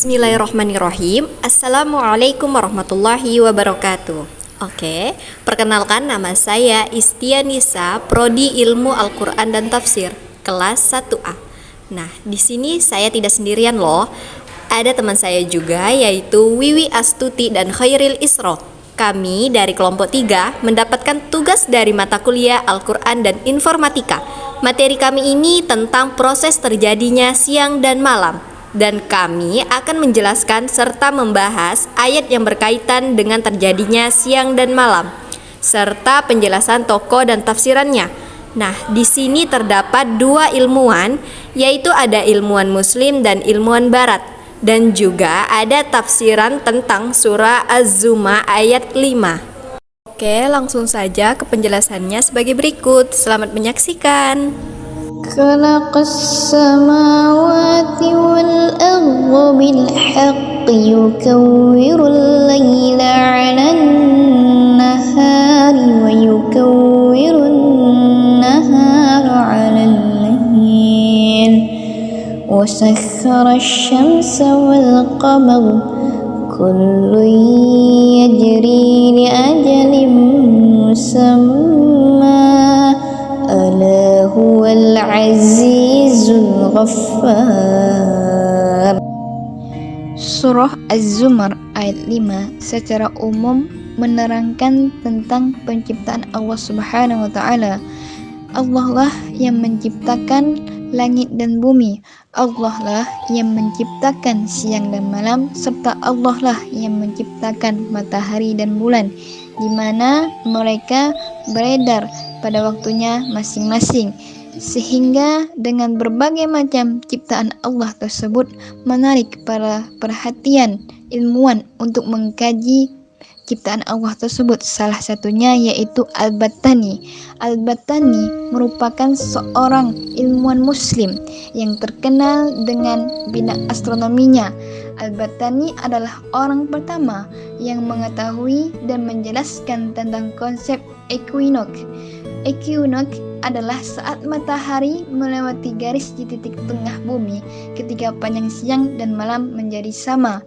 Bismillahirrahmanirrahim. Assalamualaikum warahmatullahi wabarakatuh. Oke, perkenalkan nama saya Istianisa, Prodi Ilmu Al-Quran dan Tafsir, kelas 1A. Nah, di sini saya tidak sendirian loh. Ada teman saya juga, yaitu Wiwi Astuti dan Khairil Isro. Kami dari kelompok 3 mendapatkan tugas dari mata kuliah Al-Quran dan Informatika. Materi kami ini tentang proses terjadinya siang dan malam. Dan kami akan menjelaskan serta membahas ayat yang berkaitan dengan terjadinya siang dan malam, serta penjelasan tokoh dan tafsirannya. Nah, di sini terdapat dua ilmuwan, yaitu ada ilmuwan Muslim dan ilmuwan Barat. Dan juga ada tafsiran tentang surah Az-Zumar ayat 5. Oke, langsung saja ke penjelasannya sebagai berikut. Selamat menyaksikan. خلق السماوات والأرض بالحق يكور الليل على النهار ويكور النهار على الليل وسخر الشمس والقمر كل يجري لأجل مسمى ألا هو العزيز الغفار. Surah Az-Zumar ayat 5 secara umum menerangkan tentang penciptaan Allah Subhanahu wa taala. Allah lah yang menciptakan langit dan bumi. Allah lah yang menciptakan siang dan malam, serta Allah lah yang menciptakan matahari dan bulan, di mana mereka beredar pada waktunya masing-masing, sehingga dengan berbagai macam ciptaan Allah tersebut menarik para perhatian ilmuwan untuk mengkaji ciptaan Allah tersebut. Salah satunya yaitu Al-Battani. Al-Battani merupakan seorang ilmuwan Muslim yang terkenal dengan bidang astronominya. Al-Battani adalah orang pertama yang mengetahui dan menjelaskan tentang konsep equinox. Equinox adalah saat matahari melewati garis di titik tengah bumi ketika panjang siang dan malam menjadi sama.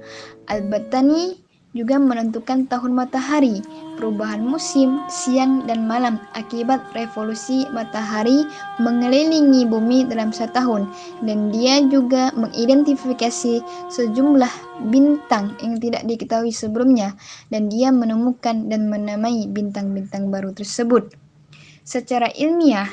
Al-Battani juga menentukan tahun matahari, perubahan musim siang dan malam akibat revolusi matahari mengelilingi bumi dalam setahun, dan dia juga mengidentifikasi sejumlah bintang yang tidak diketahui sebelumnya, dan dia menemukan dan menamai bintang-bintang baru tersebut. Secara ilmiah,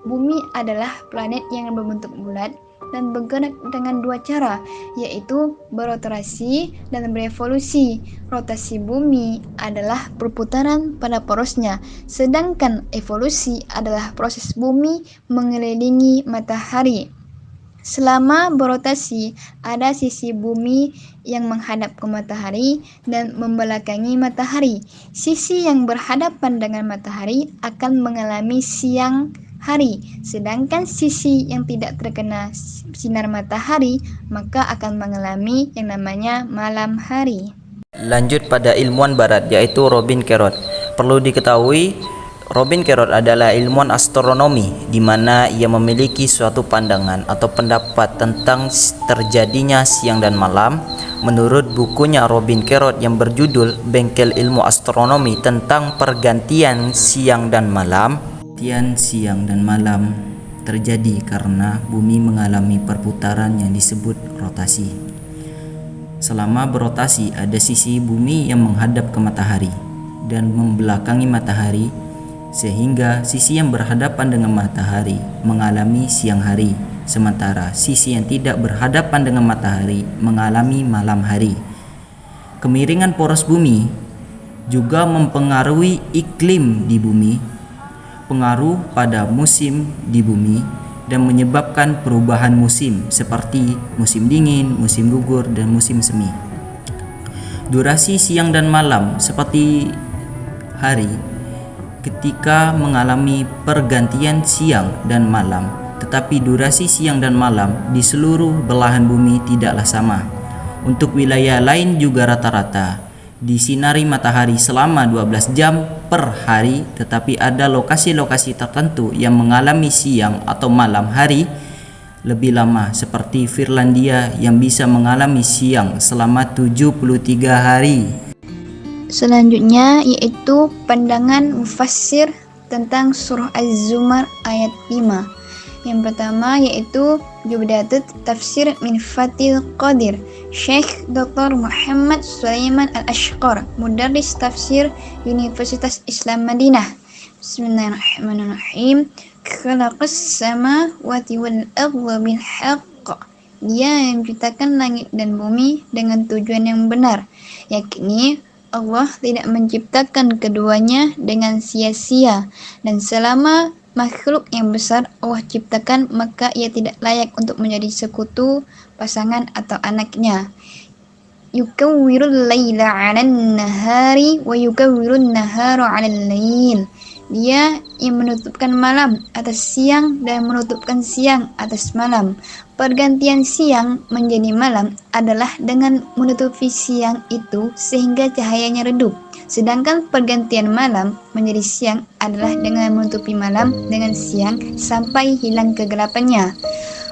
bumi adalah planet yang berbentuk bulat dan bergerak dengan dua cara, yaitu berotasi dan berevolusi. Rotasi bumi adalah perputaran pada porosnya, sedangkan evolusi adalah proses bumi mengelilingi matahari. Selama berotasi, ada sisi bumi yang menghadap ke matahari dan membelakangi matahari. Sisi yang berhadapan dengan matahari akan mengalami siang hari, sedangkan sisi yang tidak terkena sinar matahari maka akan mengalami yang namanya malam hari. Lanjut pada ilmuwan Barat, yaitu Robin Carrot. Perlu diketahui, Robin Carrot adalah ilmuwan astronomi, di mana ia memiliki suatu pandangan atau pendapat tentang terjadinya siang dan malam. Menurut bukunya Robin Carrot yang berjudul Bengkel Ilmu Astronomi tentang pergantian siang dan malam, siang dan malam terjadi karena bumi mengalami perputaran yang disebut rotasi. Selama berotasi, ada sisi bumi yang menghadap ke matahari dan membelakangi matahari, sehingga sisi yang berhadapan dengan matahari mengalami siang hari, sementara sisi yang tidak berhadapan dengan matahari mengalami malam hari. Kemiringan poros bumi juga mempengaruhi iklim di bumi, pengaruh pada musim di bumi, dan menyebabkan perubahan musim seperti musim dingin, musim gugur, dan musim semi. Durasi siang dan malam seperti hari ketika mengalami pergantian siang dan malam, tetapi durasi siang dan malam di seluruh belahan bumi tidaklah sama. Untuk wilayah lain juga rata-rata disinari matahari selama 12 jam per hari, tetapi ada lokasi-lokasi tertentu yang mengalami siang atau malam hari lebih lama, seperti Finlandia yang bisa mengalami siang selama 73 hari. Selanjutnya yaitu pandangan mufassir tentang surah Az-Zumar ayat 5. Yang pertama yaitu Jubdatut Tafsir min Fathil Qadir, Syekh Dr. Muhammad Sulaiman Al-Ashqar, Mudarris Tafsir Universitas Islam Madinah. Bismillahirrahmanirrahim. Khalaqas samawati wal arda bil haqq. Dia yang menciptakan langit dan bumi dengan tujuan yang benar, yakni Allah tidak menciptakan keduanya dengan sia-sia, dan selama makhluk yang besar Allah ciptakan, maka ia tidak layak untuk menjadi sekutu, pasangan atau anaknya. Yukawwirul laila 'alan nahari wa yukawwirun nahara 'alal lail. Dia yang menutupkan malam atas siang dan menutupkan siang atas malam. Pergantian siang menjadi malam adalah dengan menutupi siang itu sehingga cahayanya redup. Sedangkan pergantian malam menjadi siang adalah dengan menutupi malam dengan siang sampai hilang kegelapannya.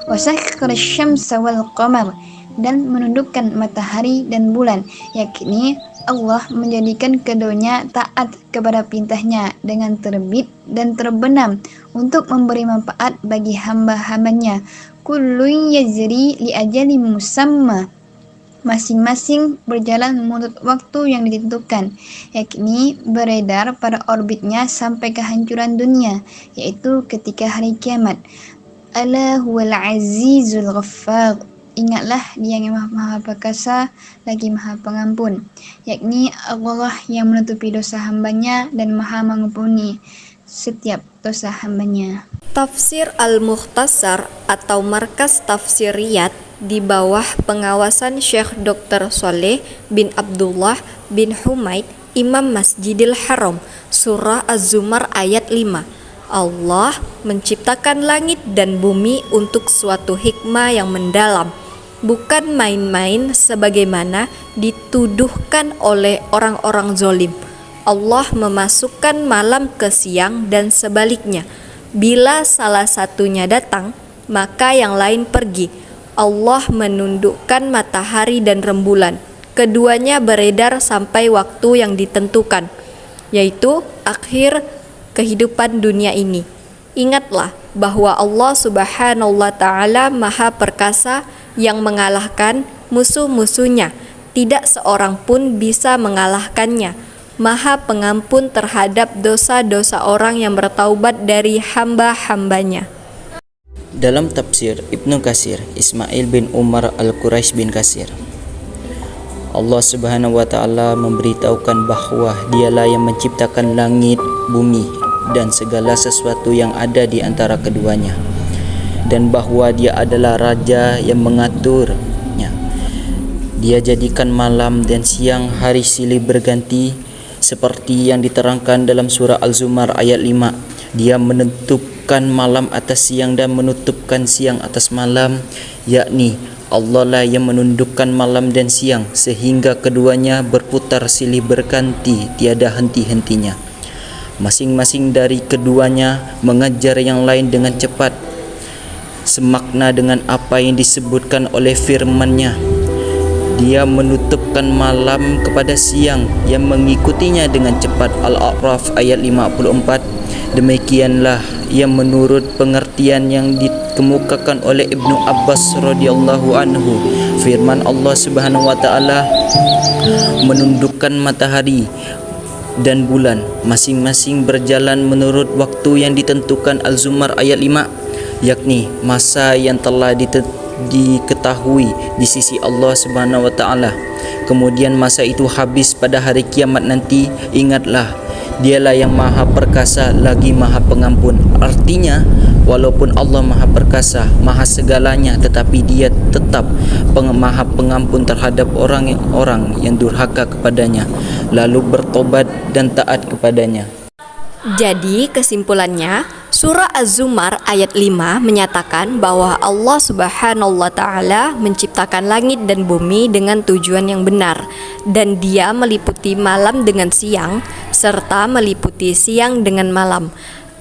Wasakhkhara asy-syamsa wal qamar, dan menundukkan matahari dan bulan, yakni Allah menjadikan keduanya taat kepada perintahnya dengan terbit dan terbenam untuk memberi manfaat bagi hamba-hambanya. Kullun yajri li ajalin musamma. Masing-masing berjalan menurut waktu yang ditentukan, yakni beredar pada orbitnya sampai kehancuran dunia, yaitu ketika hari kiamat. Ala huwal azizul ghaffar. Ingatlah Dia yang maha perkasa lagi maha pengampun, yakni Allah yang menutupi dosa hambanya dan maha mengampuni setiap dosa hambanya. Tafsir Al-Mukhtasar atau Markas Tafsir Riyadh di bawah pengawasan Syekh Dr. Shaleh bin Abdullah bin Humaid, Imam Masjidil Haram, Surah Az-Zumar ayat 5. Allah menciptakan langit dan bumi untuk suatu hikmah yang mendalam, bukan main-main sebagaimana dituduhkan oleh orang-orang zolim. Allah memasukkan malam ke siang dan sebaliknya. Bila salah satunya datang, maka yang lain pergi. Allah menundukkan matahari dan rembulan. Keduanya beredar sampai waktu yang ditentukan, yaitu akhir kehidupan dunia ini. Ingatlah bahwa Allah Subhanahu wa Ta'ala Maha Perkasa yang mengalahkan musuh-musuhnya. Tidak seorang pun bisa mengalahkannya. Maha Pengampun terhadap dosa-dosa orang yang bertaubat dari hamba-hambanya. Dalam tafsir Ibnu Katsir, Ismail bin Umar Al-Quraisy bin Katsir, Allah Subhanahu wa Ta'ala memberitahukan bahwa Dialah yang menciptakan langit, bumi, dan segala sesuatu yang ada di antara keduanya, dan bahwa Dia adalah Raja yang mengaturnya. Dia jadikan malam dan siang, hari silih berganti, seperti yang diterangkan dalam surah Al-Zumar ayat 5. Dia menentukan malam atas siang dan menutupkan siang atas malam, yakni Allah lah yang menundukkan malam dan siang sehingga keduanya berputar silih berganti tiada henti-hentinya. Masing-masing dari keduanya mengejar yang lain dengan cepat, semakna dengan apa yang disebutkan oleh firman-Nya. Dia menutupkan malam kepada siang yang mengikutinya dengan cepat. Al-A'raf ayat 54. Demikianlah yang menurut pengertian yang dikemukakan oleh Ibnu Abbas radhiyallahu anhu, firman Allah Subhanahu wa Ta'ala menundukkan matahari dan bulan, masing-masing berjalan menurut waktu yang ditentukan. Al-Zumar ayat 5, yakni masa yang telah diketahui di sisi Allah Subhanahu wa Ta'ala. Kemudian masa itu habis pada hari kiamat nanti. Ingatlah, Dialah yang maha perkasa lagi maha pengampun. Artinya, walaupun Allah maha perkasa, maha segalanya, tetapi Dia tetap maha pengampun terhadap orang-orang yang durhaka kepadanya, lalu bertobat dan taat kepadanya. Jadi kesimpulannya, surah Az-Zumar ayat 5 menyatakan bahwa Allah Subhanahu wa Ta'ala menciptakan langit dan bumi dengan tujuan yang benar, dan Dia meliputi malam dengan siang serta meliputi siang dengan malam.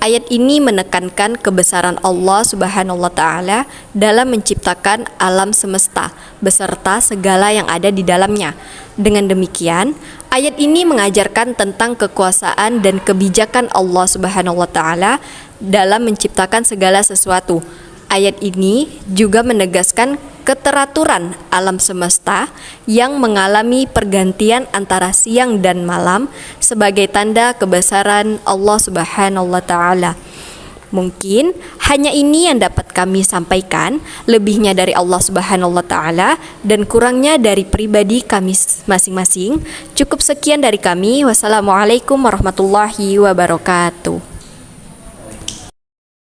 Ayat ini menekankan kebesaran Allah Subhanahu wa taala dalam menciptakan alam semesta beserta segala yang ada di dalamnya. Dengan demikian, ayat ini mengajarkan tentang kekuasaan dan kebijakan Allah Subhanahu wa taala dalam menciptakan segala sesuatu. Ayat ini juga menegaskan keteraturan alam semesta yang mengalami pergantian antara siang dan malam sebagai tanda kebesaran Allah Subhanahu wa taala. Mungkin hanya ini yang dapat kami sampaikan, lebihnya dari Allah Subhanahu wa taala dan kurangnya dari pribadi kami masing-masing. Cukup sekian dari kami. Wassalamualaikum warahmatullahi wabarakatuh.